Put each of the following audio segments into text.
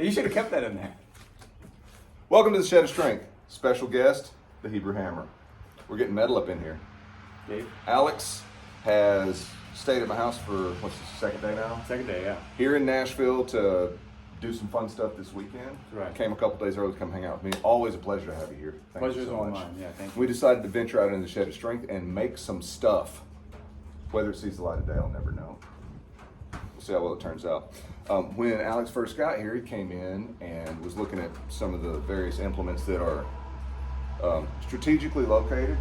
You should have kept that in there. Welcome to the Shed of Strength. Special guest, the Hebrew Hammer. We're getting metal up in here. Dave? Alex has stayed at my house for, what's the second day now? Second day, yeah. Here in Nashville to do some fun stuff this weekend. Right. Came a couple days early to come hang out with me. Always a pleasure to have you here. Thank Pleasure's you so all much. mine. Yeah, thank you. We decided to venture out into the Shed of Strength and make some stuff. Whether it sees the light of day, I'll never know. We'll see how well it turns out. When Alex first got here, he came in and was looking at some of the various implements that are strategically located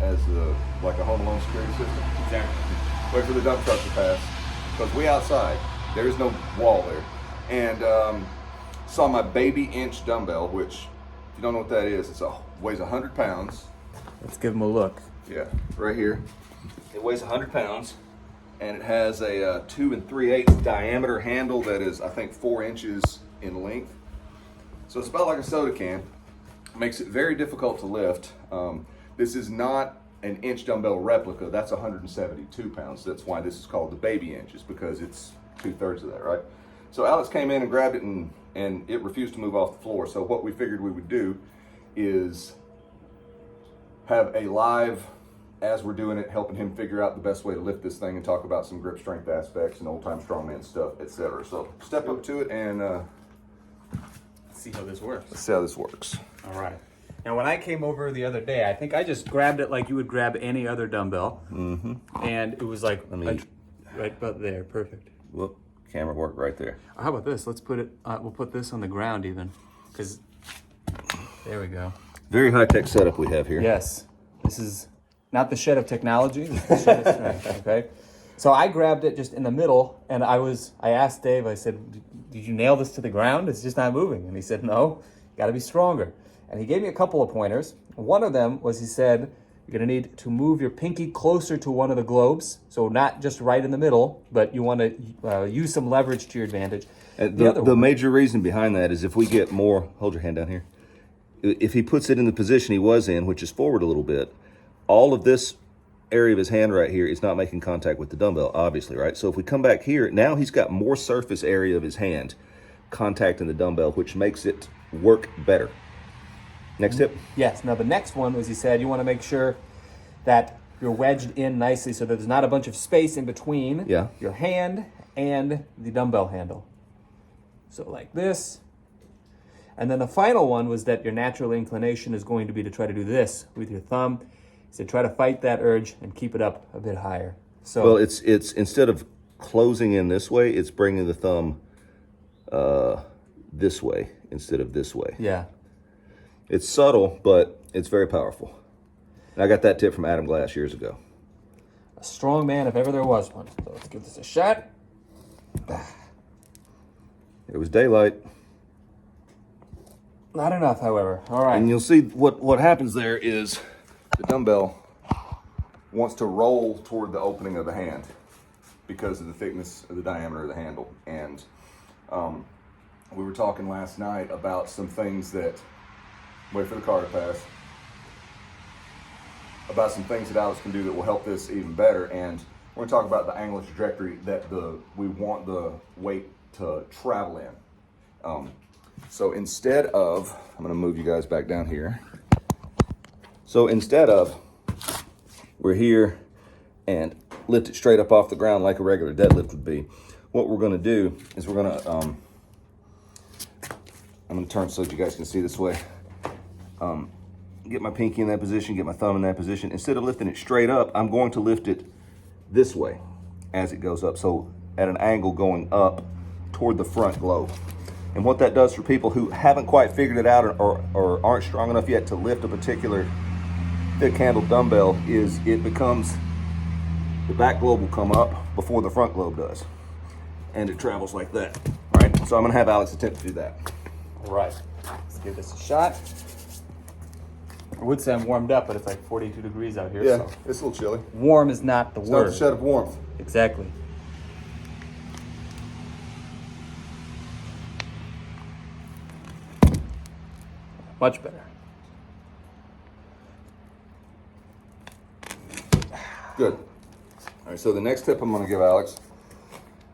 as like a home alone security system. Exactly. Wait for the dump truck to pass, because we outside, there is no wall there. And saw my baby inch dumbbell, which, if you don't know what that is, weighs 100 pounds. Let's give him a look. Yeah, right here. It weighs 100 pounds, and it has a 2 3/8 diameter handle that is, I think, 4 inches in length. So it's about like a soda can. Makes it very difficult to lift. This is not an inch dumbbell replica. That's 172 pounds. That's why this is called the baby inches, because it's 2/3 of that, right? So Alex came in and grabbed it, and it refused to move off the floor. So what we figured we would do is have a live, as we're doing it, helping him figure out the best way to lift this thing and talk about some grip strength aspects and old time strongman stuff, etc. So step up to it and Let's see how this works. let's see how this works. All right. Now, when I came over the other day, I think I just grabbed it like you would grab any other dumbbell. Mm-hmm. And it was like right about there. Perfect. Look, camera work right there. How about this? Let's put it, we'll put this on the ground even. Because, there we go. Very high-tech setup we have here. Yes. This is not the shed of technology, this is the shed of strength, okay? So I grabbed it just in the middle, and I asked Dave, I said, did you nail this to the ground? It's just not moving. And he said, no, got to be stronger. And he gave me a couple of pointers. One of them was, he said, you're going to need to move your pinky closer to one of the globes. So not just right in the middle, but you want to use some leverage to your advantage. The major reason behind that is if we get more, hold your hand down here. If he puts it in the position he was in, which is forward a little bit, all of this area of his hand right here is not making contact with the dumbbell, obviously, right? So if we come back here, now he's got more surface area of his hand contacting the dumbbell, which makes it work better. Next tip? Yes. Now the next one was, he said, you want to make sure that you're wedged in nicely so that there's not a bunch of space in between your hand and the dumbbell handle. So like this. And then the final one was that your natural inclination is going to be to try to do this with your thumb. So try to fight that urge and keep it up a bit higher. So well, it's instead of closing in this way, it's bringing the thumb this way instead of this way. Yeah. It's subtle, but it's very powerful. And I got that tip from Adam Glass years ago. A strong man, if ever there was one. So let's give this a shot. It was daylight. Not enough, however. All right. And you'll see what happens there is the dumbbell wants to roll toward the opening of the hand because of the thickness of the diameter of the handle. And we were talking last night about some things that, wait for the car to pass, about some things that Alex can do that will help this even better. And we're going to talk about the angular trajectory that we want the weight to travel in. So instead of, I'm going to move you guys back down here. So instead of, we're here and lift it straight up off the ground like a regular deadlift would be, what we're going to do is we're going to, I'm going to turn so that you guys can see this way. Get my pinky in that position, get my thumb in that position. Instead of lifting it straight up, I'm going to lift it this way as it goes up. So at an angle going up toward the front globe. And what that does for people who haven't quite figured it out or aren't strong enough yet to lift a particular thick-handled dumbbell is it becomes, the back globe will come up before the front globe does. And it travels like that, right? So I'm gonna have Alex attempt to do that. All right. Let's give this a shot. I would say I'm warmed up, but it's like 42 degrees out here. Yeah, so it's a little chilly. warm is not the It's word. not the shed of warmth. Exactly. Much better. Good. All right, so the next tip I'm gonna give Alex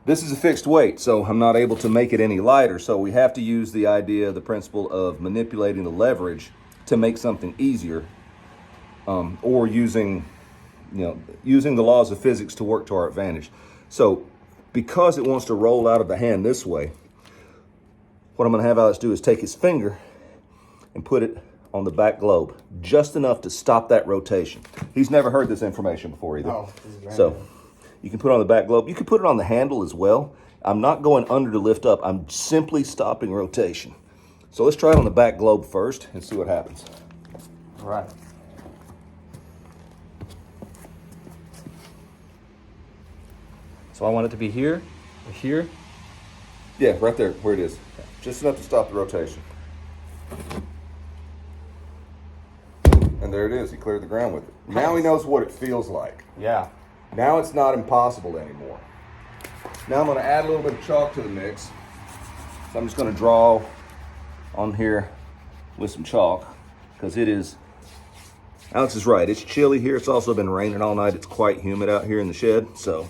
This is a fixed weight, so I'm not able to make it any lighter. So we have to use the principle of manipulating the leverage to make something easier, or using the laws of physics to work to our advantage. So because it wants to roll out of the hand this way, what I'm gonna have Alex do is take his finger and put it on the back globe, just enough to stop that rotation. He's never heard this information before either. Oh, this is brand so new. you can put it on the back globe. You can put it on the handle as well. I'm not going under to lift up. I'm simply stopping rotation. So let's try it on the back globe first and see what happens. All right. So I want it to be here, or here. Yeah, right there, where it is. Just enough to stop the rotation. And there it is. He cleared the ground with it. Now he knows what it feels like. Yeah. Now it's not impossible anymore. Now I'm going to add a little bit of chalk to the mix. So I'm just going to draw on here with some chalk, because it is, Alex is right, it's chilly here. It's also been raining all night. It's quite humid out here in the shed. So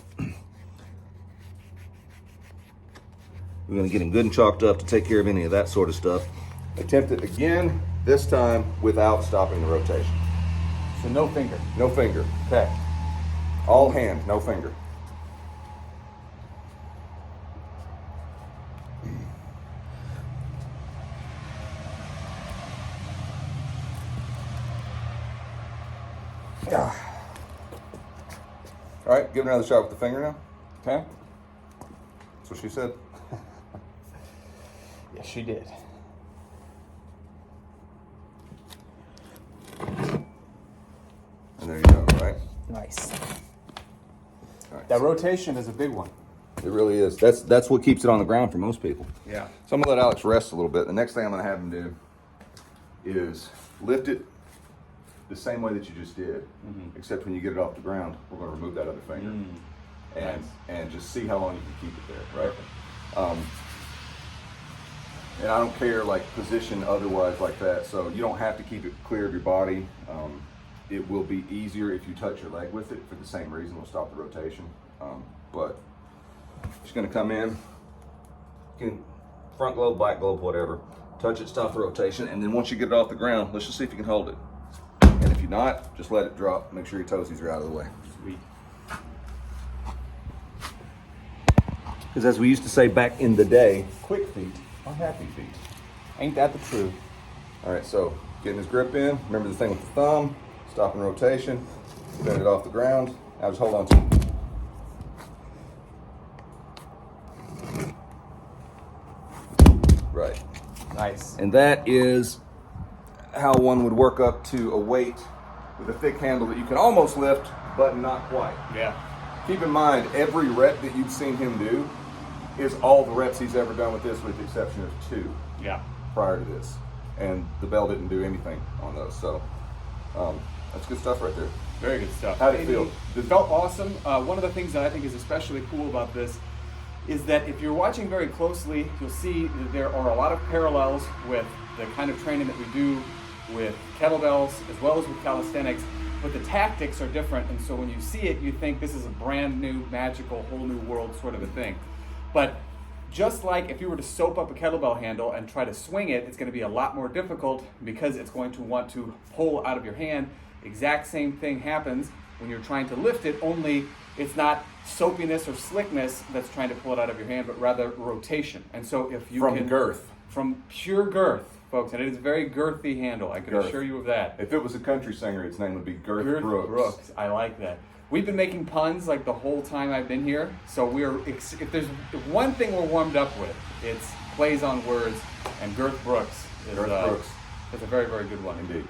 we're going to get him good and chalked up to take care of any of that sort of stuff. Attempt it again, this time without stopping the rotation. So no finger. No finger. Okay. All hand, no finger. All right, give it another shot with the finger now. Okay. That's what she said. Yes, she did. And there you go, right? Nice. All right. That rotation is a big one. It really is. That's what keeps it on the ground for most people. Yeah. So I'm gonna let Alex rest a little bit. The next thing I'm gonna have him do is lift it the same way that you just did, except when you get it off the ground, we're gonna remove that other finger and just see how long you can keep it there, right? And I don't care like position otherwise like that, so you don't have to keep it clear of your body. It will be easier if you touch your leg with it for the same reason. We'll stop the rotation. But just gonna come in, you can front globe, back globe, whatever. Touch it, stop the rotation, and then once you get it off the ground, let's just see if you can hold it. And if you're not, just let it drop. Make sure your toesies are out of the way. Sweet. Because as we used to say back in the day, quick feet are happy feet. Ain't that the truth? All right, so getting his grip in. Remember the thing with the thumb, stopping rotation, getting it off the ground. Now just hold on to it. Right. Nice. And that is how one would work up to a weight with a thick handle that you can almost lift, but not quite. Yeah. Keep in mind, every rep that you've seen him do is all the reps he's ever done with this, with the exception of 2 Yeah. prior to this. And the bell didn't do anything on those. So that's good stuff right there. Very good stuff. How'd it feel? It felt awesome. One of the things that I think is especially cool about this is that if you're watching very closely, you'll see that there are a lot of parallels with the kind of training that we do with kettlebells as well as with calisthenics, but the tactics are different. And so when you see it, you think this is a brand new, magical, whole new world sort of a thing. But just like if you were to soap up a kettlebell handle and try to swing it, it's going to be a lot more difficult because it's going to want to pull out of your hand. Exact same thing happens when you're trying to lift it, only it's not soapiness or slickness that's trying to pull it out of your hand, but rather rotation. And so if you From can... girth. From pure girth, folks, and it is a very girthy handle, I can Girth. assure you of that. If it was a country singer, its name would be Girth Brooks. I like that. We've been making puns like the whole time I've been here, so if there's one thing we're warmed up with, it's plays on words, and Girth Brooks is a very, very good one. Indeed.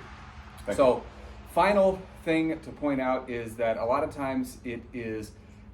Thank So, you. final thing to point out is that a lot of times it is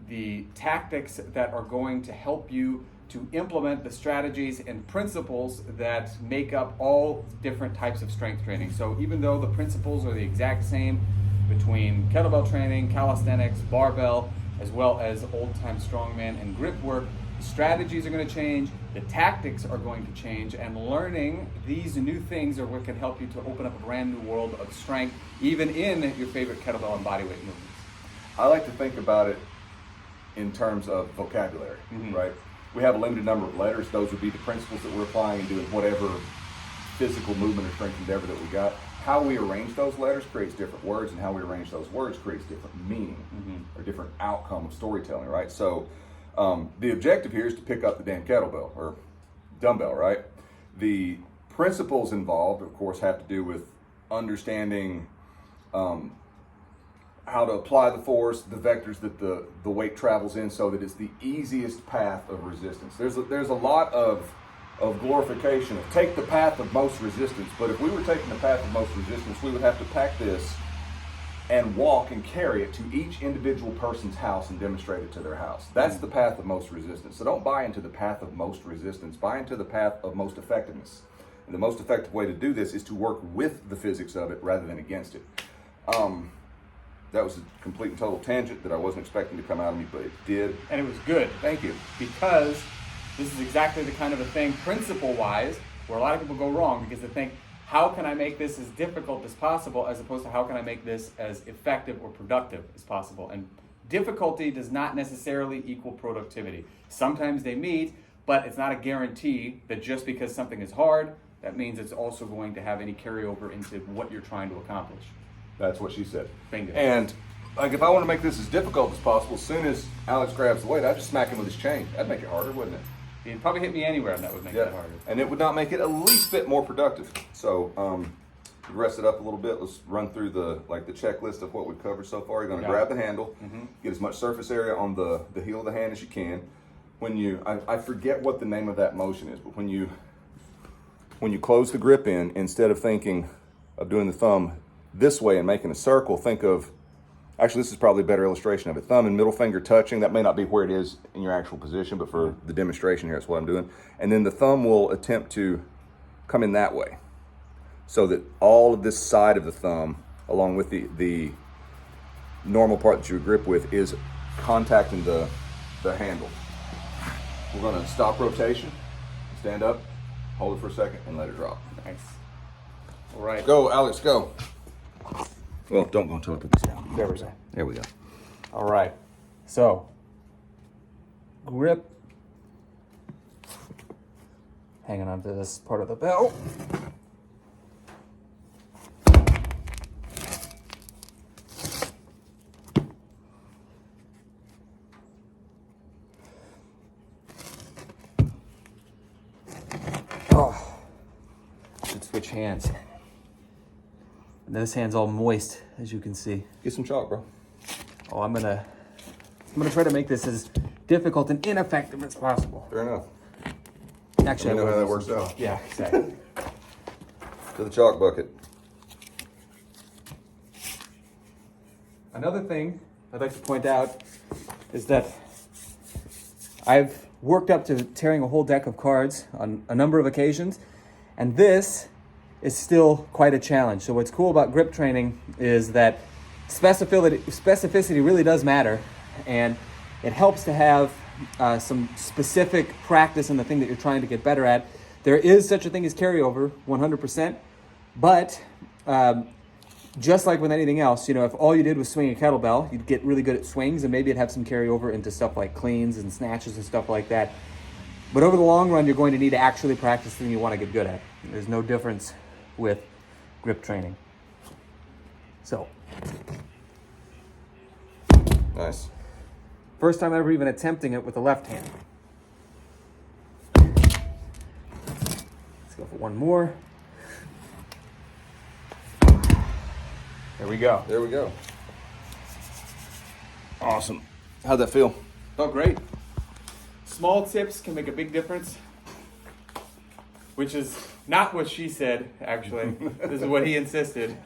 the tactics that are going to help you to implement the strategies and principles that make up all different types of strength training. So even though the principles are the exact same between kettlebell training, calisthenics, barbell, as well as old-time strongman and grip work, the strategies are going to change, the tactics are going to change, and learning these new things are what can help you to open up a brand new world of strength, even in your favorite kettlebell and bodyweight movements. I like to think about it in terms of vocabulary, right? We have a limited number of letters. Those would be the principles that we're applying and doing whatever physical movement or strength endeavor that we got. How we arrange those letters creates different words, and how we arrange those words creates different meaning or different outcome of storytelling, right? So the objective here is to pick up the damn kettlebell or dumbbell, right? The principles involved, of course, have to do with understanding how to apply the force, the vectors that the weight travels in, so that it's the easiest path of resistance. There's a lot of glorification of take the path of most resistance, but if we were taking the path of most resistance, we would have to pack this and walk and carry it to each individual person's house and demonstrate it to their house. That's the path of most resistance. So don't buy into the path of most resistance, buy into the path of most effectiveness. And the most effective way to do this is to work with the physics of it rather than against it. That was a complete and total tangent that I wasn't expecting to come out of me, but it did. And it was good. Thank you. Because this is exactly the kind of a thing, principle-wise, where a lot of people go wrong because they think, how can I make this as difficult as possible, as opposed to how can I make this as effective or productive as possible? And difficulty does not necessarily equal productivity. Sometimes they meet, but it's not a guarantee that just because something is hard, that means it's also going to have any carryover into what you're trying to accomplish. That's what she said. Bingo. And like, if I want to make this as difficult as possible, as soon as Alex grabs the weight, I just smack him with his chain. That'd make it harder, wouldn't it? He'd probably hit me anywhere, and that would make it harder. And it would not make it at least bit more productive. So, rest it up a little bit. Let's run through the checklist of what we've covered so far. You're going to grab the handle, get as much surface area on the heel of the hand as you can. When you, I forget what the name of that motion is, but when you close the grip in, instead of thinking of doing the thumb this way and making a circle, think of, actually this is probably a better illustration of it, thumb and middle finger touching. That may not be where it is in your actual position, but for the demonstration here, that's what I'm doing. And then the thumb will attempt to come in that way, so that all of this side of the thumb, along with the normal part that you grip with, is contacting the handle. We're gonna stop rotation, stand up, hold it for a second, and let it drop. Nice. All right. Go, Alex, go. Well, don't go until I put this down. There we go. There we go. All right. So, grip. Hanging on to this part of the bell. Oh, should switch hands. And this hand's all moist, as you can see. Get some chalk, bro. Oh, I'm gonna try to make this as difficult and ineffective as possible. Fair enough. Actually, Let me know I how that will works use some out. chalk. Yeah, exactly. To the chalk bucket. Another thing I'd like to point out is that I've worked up to tearing a whole deck of cards on a number of occasions, and this is still quite a challenge. So what's cool about grip training is that specificity really does matter, and it helps to have some specific practice in the thing that you're trying to get better at. There is such a thing as carryover, 100%, but just like with anything else, if all you did was swing a kettlebell, you'd get really good at swings, and maybe it'd have some carryover into stuff like cleans and snatches and stuff like that. But over the long run, you're going to need to actually practice the thing you want to get good at. There's no difference with grip training. So, Nice. first time ever even attempting it with the left hand. Let's go for one more. There we go. There we go. Awesome. How'd that feel? Oh, great. Small tips can make a big difference, which is not what she said, actually. This is what he insisted.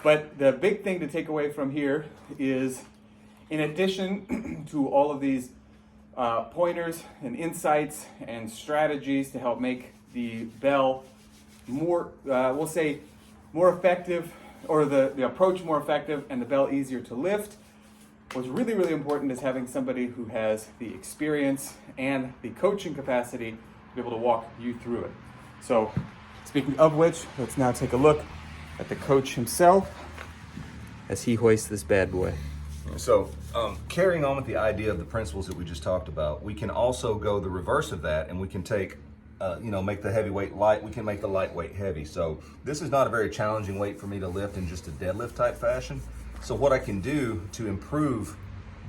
But the big thing to take away from here is, in addition to all of these pointers and insights and strategies to help make the bell more, we'll say, more effective, or the approach more effective and the bell easier to lift, what's really, really important is having somebody who has the experience and the coaching capacity to be able to walk you through it. So, speaking of which, let's now take a look at the coach himself as he hoists this bad boy. So, carrying on with the idea of the principles that we just talked about, we can also go the reverse of that, and we can take, make the heavyweight light. We can make the lightweight heavy. So this is not a very challenging weight for me to lift in just a deadlift type fashion. So what I can do to improve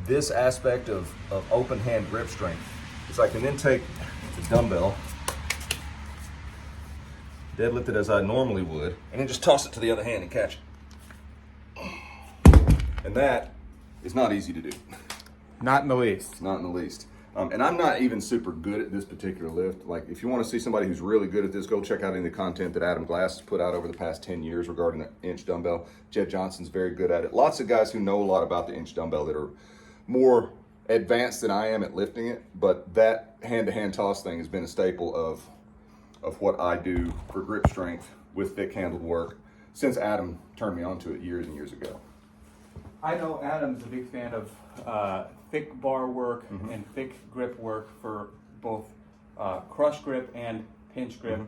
this aspect of open hand grip strength is I can then take the dumbbell, deadlift it as I normally would, and then just toss it to the other hand and catch it. And that is not easy to do. Not in the least. Not in the least. And I'm not even super good at this particular lift. Like, if you want to see somebody who's really good at this, go check out any of the content that Adam Glass has put out over the past 10 years regarding the inch dumbbell. Jed Johnson's very good at it. Lots of guys who know a lot about the inch dumbbell that are more advanced than I am at lifting it, but that hand-to-hand toss thing has been a staple of what I do for grip strength with thick-handled work since Adam turned me onto it years and years ago. I know Adam's a big fan of thick bar work and thick grip work for both crush grip and pinch grip.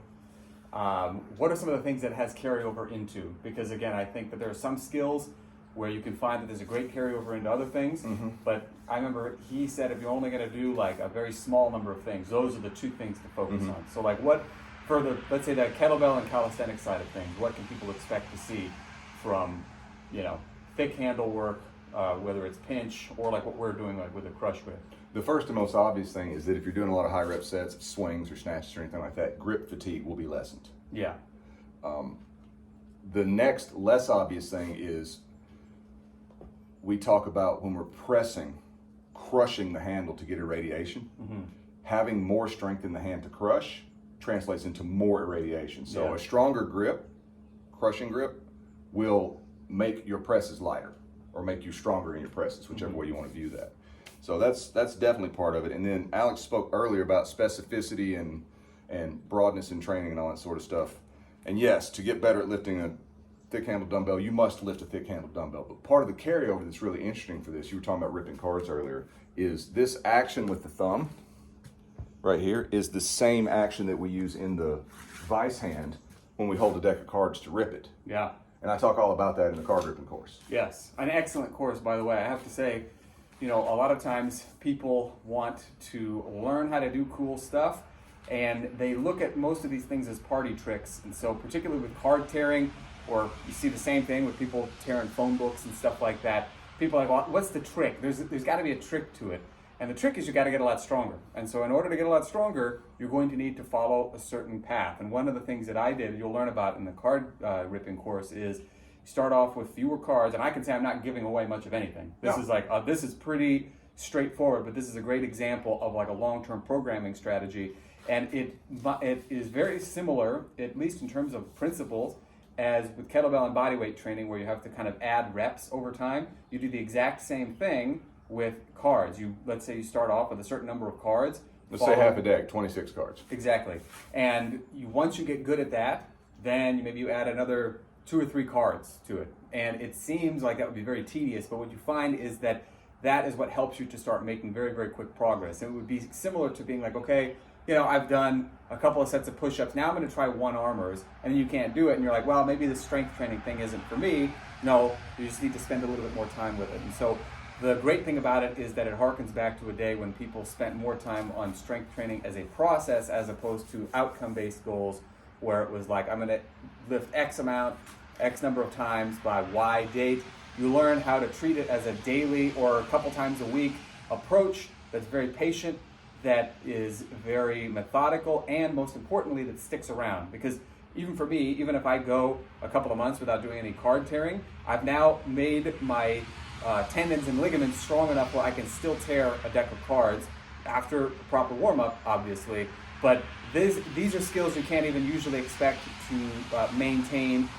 What are some of the things that it has carryover into? Because again, I think that there are some skills where you can find that there's a great carryover into other things, but I remember he said if you're only going to do like a very small number of things, those are the two things to focus on. So like what, for the, let's say the kettlebell and calisthenics side of things, what can people expect to see from, thick handle work, whether it's pinch or like what we're doing like with a crush grip? The first and most obvious thing is that if you're doing a lot of high rep sets, swings or snatches or anything like that, grip fatigue will be lessened. Yeah. The next less obvious thing is we talk about when we're pressing, crushing the handle to get irradiation. Having more strength in the hand to crush translates into more irradiation. So a stronger grip, crushing grip, will make your presses lighter or make you stronger in your presses, whichever way you want to view that. So that's definitely part of it. And then Alex spoke earlier about specificity and broadness in training and all that sort of stuff. And yes, to get better at lifting a thick-handled dumbbell, you must lift a thick-handled dumbbell. But part of the carryover that's really interesting for this, you were talking about ripping cards earlier, is this action with the thumb right here is the same action that we use in the vice hand when we hold a deck of cards to rip it. Yeah. And I talk all about that in the card ripping course. Yes, an excellent course, by the way. I have to say, a lot of times people want to learn how to do cool stuff, and they look at most of these things as party tricks. And so particularly with card tearing, or you see the same thing with people tearing phone books and stuff like that, people are like, well, what's the trick? There's got to be a trick to it. And the trick is you got to get a lot stronger. And so in order to get a lot stronger, you're going to need to follow a certain path. And one of the things that I did, you'll learn about in the card ripping course, is you start off with fewer cards. And I can say I'm not giving away much of anything. This is like, this is pretty straightforward, but this is a great example of like a long-term programming strategy. And it is very similar, at least in terms of principles, as with kettlebell and bodyweight training, where you have to kind of add reps over time. You do the exact same thing with cards. Let's say you start off with a certain number of cards. Let's say half a deck, 26 cards. Exactly. And once you get good at that, then maybe you add another 2 or 3 cards to it. And it seems like that would be very tedious, but what you find is that is what helps you to start making very, very quick progress. And it would be similar to being like, okay, I've done a couple of sets of push-ups. Now I'm going to try one armers, and then you can't do it. And you're like, well, maybe the strength training thing isn't for me. No, you just need to spend a little bit more time with it. And so the great thing about it is that it harkens back to a day when people spent more time on strength training as a process as opposed to outcome-based goals, where it was like, I'm going to lift X amount, X number of times by Y date. You learn how to treat it as a daily or a couple times a week approach that's very patient, that is very methodical, and most importantly, that sticks around. Because even for me, even if I go a couple of months without doing any card tearing, I've now made my tendons and ligaments strong enough where I can still tear a deck of cards after proper warm-up, obviously. But these are skills you can't even usually expect to maintain,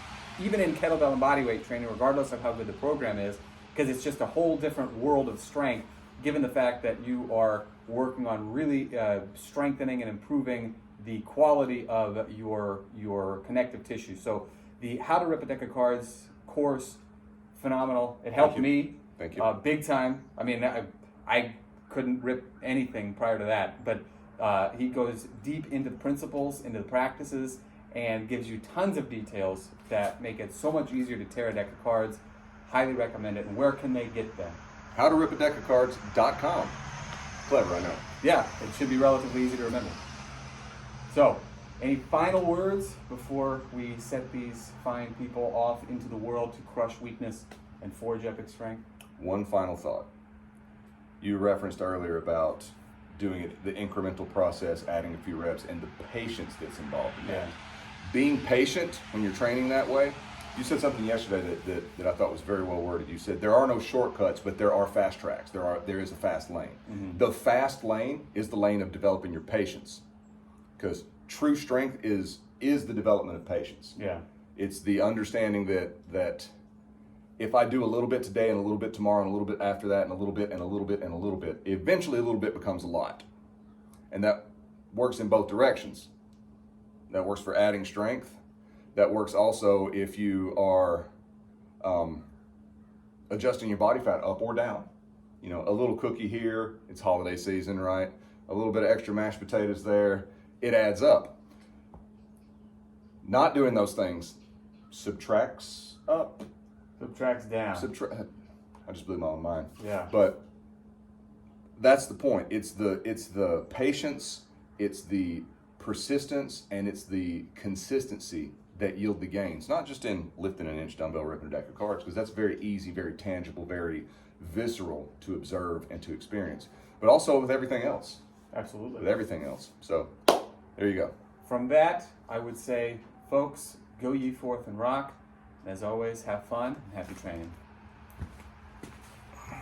even in kettlebell and bodyweight training, regardless of how good the program is, because it's just a whole different world of strength, given the fact that you are working on really strengthening and improving the quality of your connective tissue. So the How to Rip a Deck of Cards course, phenomenal. It helped me. Thank you. Big time. I mean, I couldn't rip anything prior to that, but he goes deep into the principles, into the practices, and gives you tons of details that make it so much easier to tear a deck of cards. Highly recommend it. And where can they get them? howtorippadeckercards.com. Clever, I know. Yeah, it should be relatively easy to remember. So, any final words before we set these fine people off into the world to crush weakness and forge epic strength? One final thought. You referenced earlier about doing it, the incremental process, adding a few reps, and the patience that's involved in that. Yeah. Being patient when you're training that way. You said something yesterday that I thought was very well worded. You said there are no shortcuts, but there are fast tracks. There is a fast lane. Mm-hmm. The fast lane is the lane of developing your patience, because true strength is the development of patience. Yeah. It's the understanding that if I do a little bit today and a little bit tomorrow and a little bit after that and a little bit and a little bit and a little bit, eventually a little bit becomes a lot. And that works in both directions. That works for adding strength. That works also if you are adjusting your body fat up or down. You know, a little cookie here, it's holiday season, right? A little bit of extra mashed potatoes there, it adds up. Not doing those things subtracts up. Subtracts down. I just blew my own mind. Yeah. But that's the point. It's the patience, it's the persistence, and it's the consistency that yield the gains. Not just in lifting an inch dumbbell, ripping a deck of cards, because that's very easy, very tangible, very visceral to observe and to experience, but also with everything else. Absolutely. With everything else. So there you go. From that, I would say, folks, go ye forth and rock. And as always, have fun and happy training.